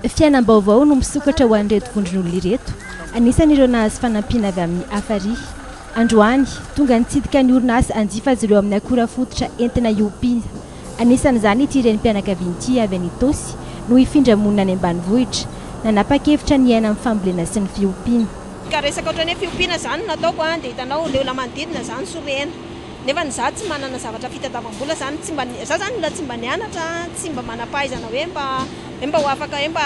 Fiainam-baovao no misokatra ho an'ireto vondron'olona ireto. Anisan'ireo nahazo fanampiana avy amin'ny afary. Androany tonga nitsidika ny orinasa anjifa azy ireo amin'ny akora fototra entina hiompiana. Anisan'izany ity renim-pianakaviana ity avy any Itosy no hifindra monina any ambanivohitra. Nanapa-kevitra ny aina amin'ny fambolena sy ny fiompiana. Ka resaka ohatran'ny hoe fiompiana izany nataoko dia hitanao leola manodidina izany sorena. Nefa ny za tsy manana zavatra fitadiavam-bola izany, za zany mbola tsy mba nianatra, tsy mba manam-pahaizana hoe mba ho afaka hoe mba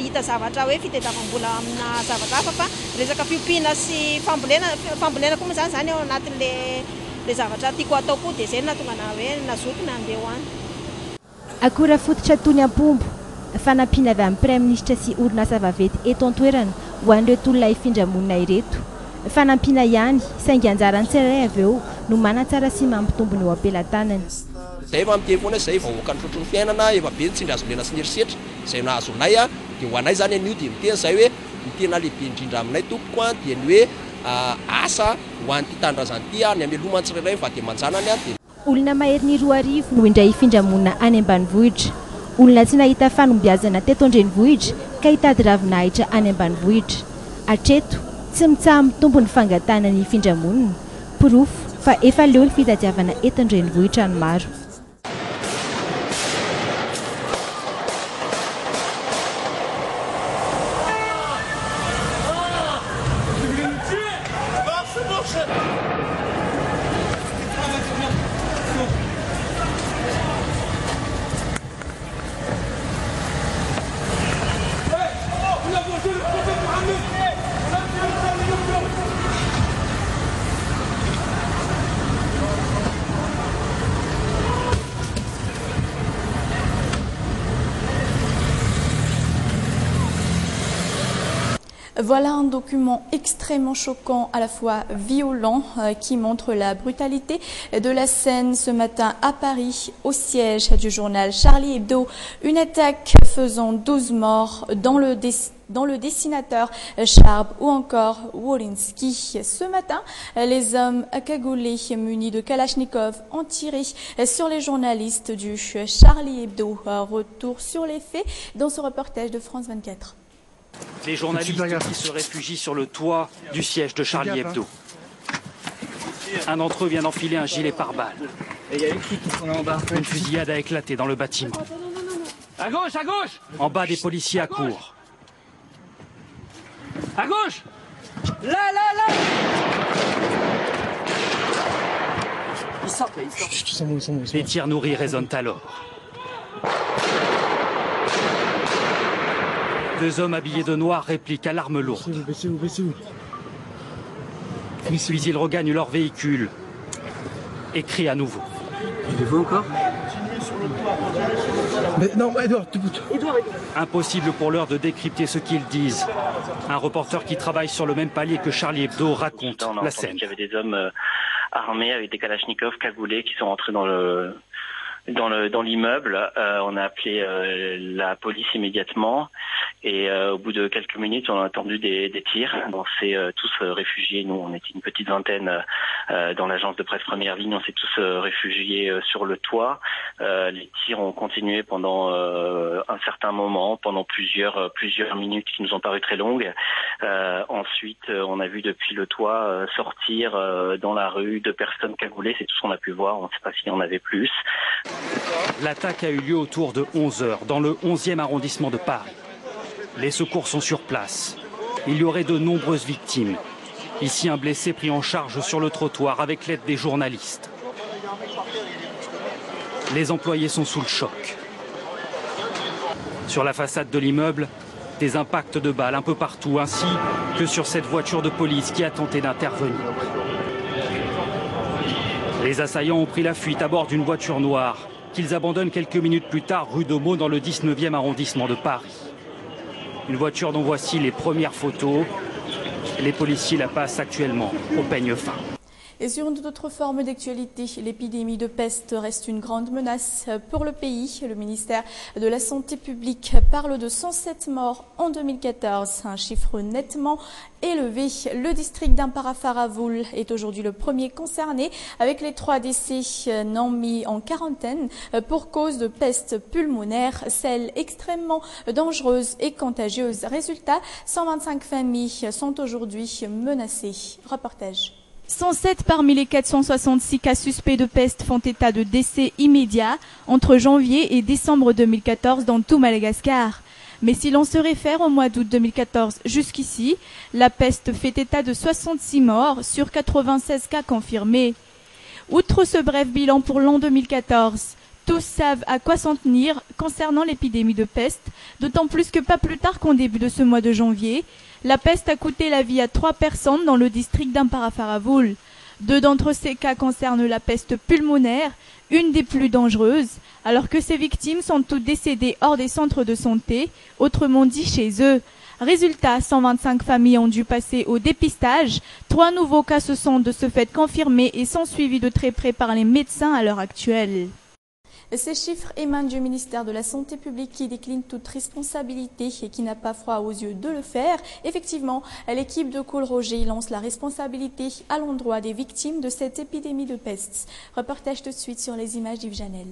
hita zavatra hoe fitadiavam-bola amina zavatra hafa fa resaka fiompiana sy fambolena koa moa zany ao anatin'le zavatra tiako atao koa dia izay nahatonga na hoe nazoky na andeha hoany. Akora fototra toy ny ampombo, fanampiana avy amin'ny Praiministra sy orinasa vaventy eto an-toerana ho an'ireto olona hifindra monina ireto. Fanampiana ihany, saingy anjarany tsirairay avy eo no manatsara sy mampitombo ny eo am-pelantanany. Zay efa amin'ny foana izay vahoaka ny trotron'ny fiainana efa be ny tsindry azolena sy ny herisetra izay nahazo anay dia ho anay zany anio dia miteny izay hoe ny tena lehibe indrindra aminay tompoko dia ny hoe asa ho an'ity tandrazany ity ny amelomany tsirairay va dia manjanany dia olona mahery ny 2 arivo no indray hifindra monina any ambanivohitra. Olona tsy nahita fanombiazana teto an-drenivohitra ka hitady ravinahitra any ambanivohitra. Hatreto tsy mitsaha mitombo ny fangatana ny hifindra monina. Pirofo fa efa leo ny fitadiavana eto an-drenivohitra ny maro. Voilà un document extrêmement choquant, à la fois violent, qui montre la brutalité de la scène ce matin à Paris, au siège du journal Charlie Hebdo. Une attaque faisant 12 morts dans le dessinateur Charb ou encore Wolinski. Ce matin, les hommes cagoulés munis de Kalachnikov ont tiré sur les journalistes du Charlie Hebdo. Retour sur les faits dans ce reportage de France 24. Les journalistes qui se réfugient sur le toit du siège de Charlie Hebdo. Un d'entre eux vient d'enfiler un gilet pare-balles. Une fusillade a éclaté dans le bâtiment. À gauche, à gauche! En bas, des policiers accourent. À gauche! Là! Ils sortent. Les tirs nourris résonnent alors. 2 hommes habillés de noir répliquent à l'arme lourde. Puis ils regagnent leur véhicule et crient à nouveau. Il est vous encore? Mais non, Edouard, Impossible pour l'heure de décrypter ce qu'ils disent. Un reporter qui travaille sur le même palier que Charlie Hebdo raconte la scène. Il y avait des hommes armés avec des kalachnikovs cagoulés qui sont rentrés dans l'immeuble. On a appelé la police immédiatement et au bout de quelques minutes on a entendu des tirs. On s'est tous réfugiés, nous on était une petite vingtaine dans l'agence de presse Première Ligne, on s'est tous réfugiés sur le toit. Les tirs ont continué pendant un certain moment, pendant plusieurs minutes qui nous ont paru très longues. Ensuite on a vu depuis le toit sortir dans la rue 2 personnes cagoulées, c'est tout ce qu'on a pu voir, on ne sait pas s'il y en avait plus. L'attaque a eu lieu autour de 11h dans le 11e arrondissement de Paris. Les secours sont sur place. Il y aurait de nombreuses victimes. Ici, un blessé pris en charge sur le trottoir avec l'aide des journalistes. Les employés sont sous le choc. Sur la façade de l'immeuble, des impacts de balles un peu partout, ainsi que sur cette voiture de police qui a tenté d'intervenir. Les assaillants ont pris la fuite à bord d'une voiture noire qu'ils abandonnent quelques minutes plus tard rue de Meaux dans le 19e arrondissement de Paris. Une voiture dont voici les premières photos. Les policiers la passent actuellement au peigne fin. Et sur une toute autre forme d'actualité, l'épidémie de peste reste une grande menace pour le pays. Le ministère de la Santé publique parle de 107 morts en 2014, un chiffre nettement élevé. Le district d'Amparafaravoul est aujourd'hui le premier concerné, avec les 3 décès non mis en quarantaine pour cause de peste pulmonaire, celle extrêmement dangereuse et contagieuse. Résultat, 125 familles sont aujourd'hui menacées. Reportage. 107 parmi les 466 cas suspects de peste font état de décès immédiats entre janvier et décembre 2014 dans tout Madagascar. Mais si l'on se réfère au mois d'août 2014 jusqu'ici, la peste fait état de 66 morts sur 96 cas confirmés. Outre ce bref bilan pour l'an 2014, tous savent à quoi s'en tenir concernant l'épidémie de peste, d'autant plus que pas plus tard qu'en début de ce mois de janvier, la peste a coûté la vie à 3 personnes dans le district d'Amparafaravoul. 2 d'entre ces cas concernent la peste pulmonaire, une des plus dangereuses, alors que ces victimes sont toutes décédées hors des centres de santé, autrement dit chez eux. Résultat, 125 familles ont dû passer au dépistage. 3 nouveaux cas se sont de ce fait confirmés et sont suivis de très près par les médecins à l'heure actuelle. Ces chiffres émanent du ministère de la Santé publique qui décline toute responsabilité et qui n'a pas froid aux yeux de le faire. Effectivement, l'équipe de Cool-Roger lance la responsabilité à l'endroit des victimes de cette épidémie de peste. Reportage tout de suite sur les images d'Yves Janel.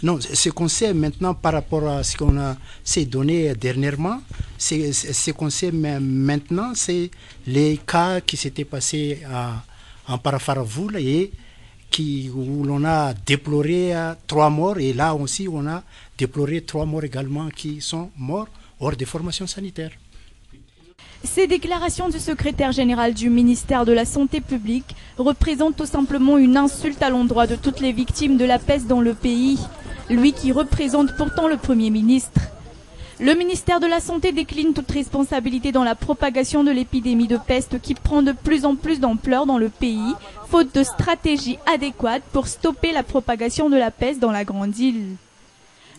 Non, ce qu'on sait maintenant par rapport à ce qu'on a s'est donné dernièrement, ce qu'on sait maintenant, c'est les cas qui s'étaient passés en Amparafaravoul et où l'on a déploré 3 morts, et là aussi on a déploré 3 morts également qui sont morts hors des formations sanitaires. Ces déclarations du secrétaire général du ministère de la Santé publique représentent tout simplement une insulte à l'endroit de toutes les victimes de la peste dans le pays, lui qui représente pourtant le Premier ministre. Le ministère de la Santé décline toute responsabilité dans la propagation de l'épidémie de peste qui prend de plus en plus d'ampleur dans le pays, faute de stratégie adéquate pour stopper la propagation de la peste dans la grande île.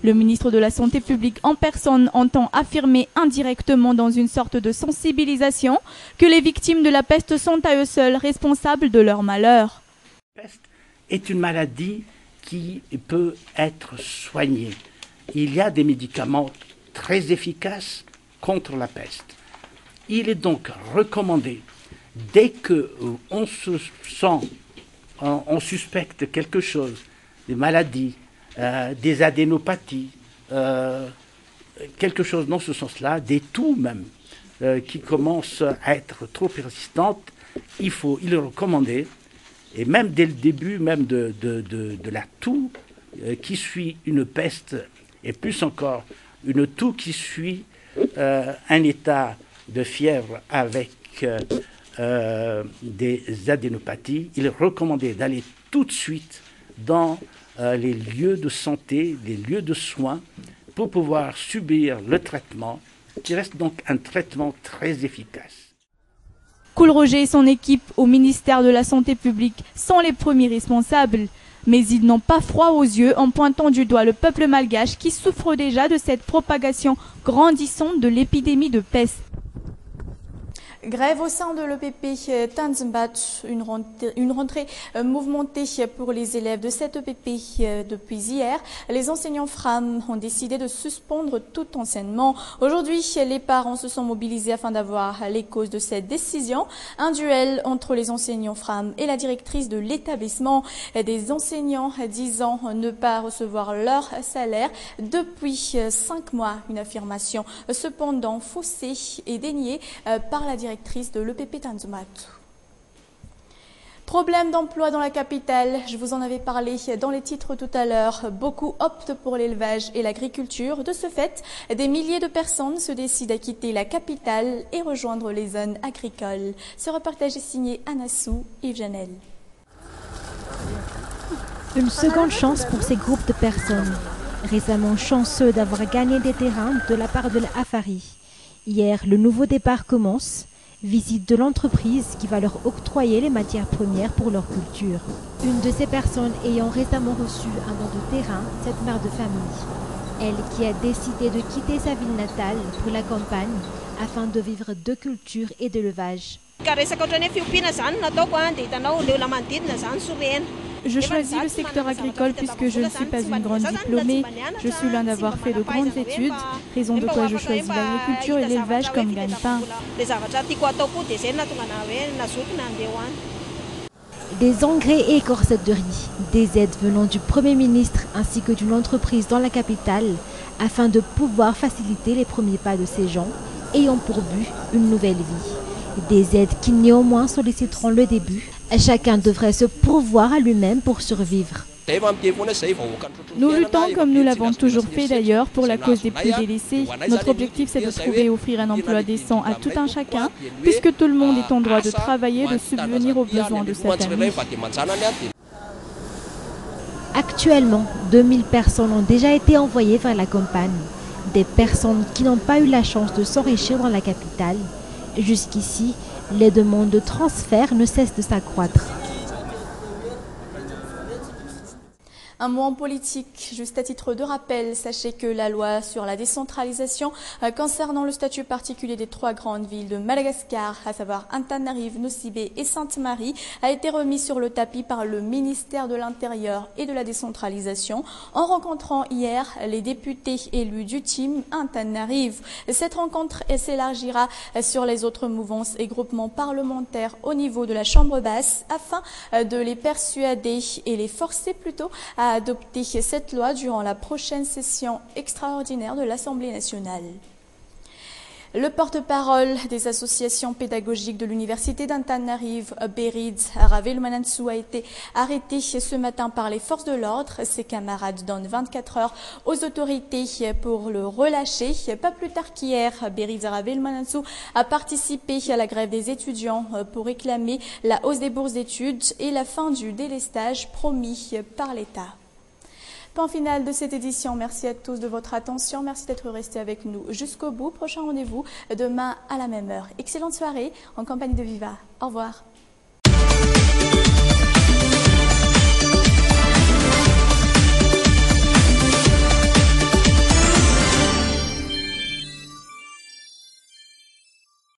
Le ministre de la Santé publique en personne entend affirmer indirectement dans une sorte de sensibilisation que les victimes de la peste sont à eux seuls responsables de leur malheur. La peste est une maladie qui peut être soignée. Il y a des médicaments très efficaces contre la peste. Il est donc recommandé, dès qu'on se sent, on suspecte quelque chose, des maladies, des adénopathies, quelque chose dans ce sens-là, des toux même, qui commencent à être trop persistantes, il est recommandé, et même dès le début même de la toux qui suit une peste, et plus encore, une toux qui suit un état de fièvre avec des adénopathies, il est recommandé d'aller tout de suite dans les lieux de santé, les lieux de soins, pour pouvoir subir le traitement, qui reste donc un traitement très efficace. Cool-Roger et son équipe au ministère de la Santé publique sont les premiers responsables. Mais ils n'ont pas froid aux yeux en pointant du doigt le peuple malgache qui souffre déjà de cette propagation grandissante de l'épidémie de peste. Grève au sein de l'EPP Tanzimbat, une rentrée mouvementée pour les élèves de cette EPP depuis hier. Les enseignants FRAM ont décidé de suspendre tout enseignement. Aujourd'hui, les parents se sont mobilisés afin d'avoir les causes de cette décision. Un duel entre les enseignants FRAM et la directrice de l'établissement. Des enseignants disant ne pas recevoir leur salaire depuis 5 mois. Une affirmation cependant faussée et déniée par la directrice de l'EPP Tanzimbat. Problème d'emploi dans la capitale, je vous en avais parlé dans les titres tout à l'heure. Beaucoup optent pour l'élevage et l'agriculture. De ce fait, des milliers de personnes se décident à quitter la capitale et rejoindre les zones agricoles. Ce reportage est signé Anassou et Yves Janel. Une seconde chance pour ces groupes de personnes, récemment chanceux d'avoir gagné des terrains de la part de l'Afari. Hier, le nouveau départ commence. Visite de l'entreprise qui va leur octroyer les matières premières pour leur culture. Une de ces personnes ayant récemment reçu un don de terrain, cette mère de famille. Elle qui a décidé de quitter sa ville natale pour la campagne afin de vivre de culture et d'élevage. Je choisis le secteur agricole puisque je ne suis pas une grande diplômée. Je suis loin d'avoir fait de grandes études, raison de quoi je choisis l'agriculture et l'élevage comme gagne-pain. Des engrais et écorcettes de riz, des aides venant du Premier ministre ainsi que d'une entreprise dans la capitale afin de pouvoir faciliter les premiers pas de ces gens ayant pour but une nouvelle vie. Des aides qui néanmoins solliciteront le début. Chacun devrait se pourvoir à lui-même pour survivre. Nous luttons comme nous l'avons toujours fait d'ailleurs pour la cause des plus délaissés. Notre objectif c'est de trouver et offrir un emploi décent à tout un chacun, puisque tout le monde est en droit de travailler et de subvenir aux besoins de sa famille. Actuellement, 2000 personnes ont déjà été envoyées vers la campagne. Des personnes qui n'ont pas eu la chance de s'enrichir dans la capitale. Jusqu'ici, les demandes de transfert ne cessent de s'accroître. Un mot en politique, juste à titre de rappel, sachez que la loi sur la décentralisation concernant le statut particulier des 3 grandes villes de Madagascar, à savoir Antananarivo, Nosy-Be et Sainte-Marie, a été remise sur le tapis par le ministère de l'Intérieur et de la décentralisation en rencontrant hier les députés élus du team Antananarivo. Cette rencontre s'élargira sur les autres mouvances et groupements parlementaires au niveau de la Chambre basse afin de les persuader et les forcer plutôt à adopter cette loi durant la prochaine session extraordinaire de l'Assemblée nationale. Le porte-parole des associations pédagogiques de l'université d'Antananarivo, Berid Ravelmanansou, a été arrêté ce matin par les forces de l'ordre. Ses camarades donnent 24 heures aux autorités pour le relâcher. Pas plus tard qu'hier, Berid Ravelmanansou a participé à la grève des étudiants pour réclamer la hausse des bourses d'études et la fin du délestage promis par l'État. Point final de cette édition. Merci à tous de votre attention. Merci d'être restés avec nous jusqu'au bout. Prochain rendez-vous demain à la même heure. Excellente soirée en compagnie de Viva. Au revoir.